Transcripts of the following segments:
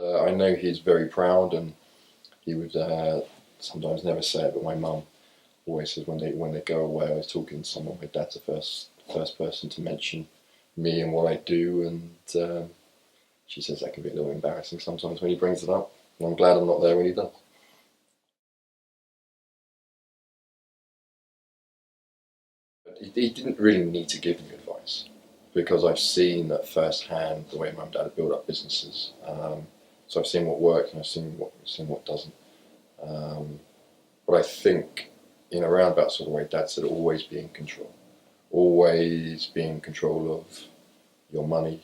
I know he's very proud, and he would sometimes never say it, but my mum always says when they go away, I was talking to someone, my dad's the first person to mention me and what I do, and she says that can be a little embarrassing sometimes when he brings it up, and I'm glad I'm not there when he does. But he didn't really need to give me advice because I've seen at first hand the way mum and dad have built up businesses. So I've seen what works and I've seen what doesn't. Um, but I think in a roundabout sort of way, Dad said always be in control. Always be in control of your money,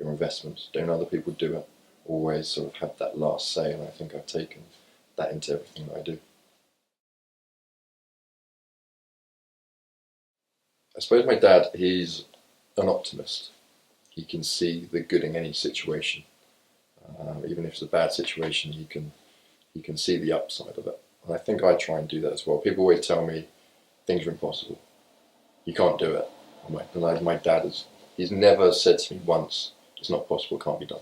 your investments. Don't other people do it. Always sort of have that last say, and I think I've taken that into everything that I do. I suppose my dad, he's an optimist. He can see the good in any situation. Even if it's a bad situation, he can see the upside of it. And I think I try and do that as well. People always tell me things are impossible. You can't do it. My dad he's never said to me once, it's not possible, it can't be done.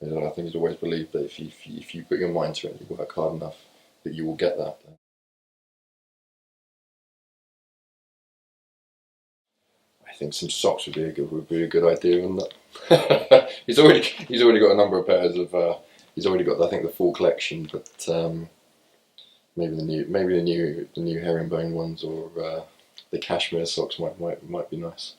I think he's always believed that if you put your mind to it and you work hard enough, that you will get that. I think some socks would be a good idea, and that he's already got a number of pairs of he's already got I think the full collection, but maybe the new herringbone ones or the cashmere socks might be nice.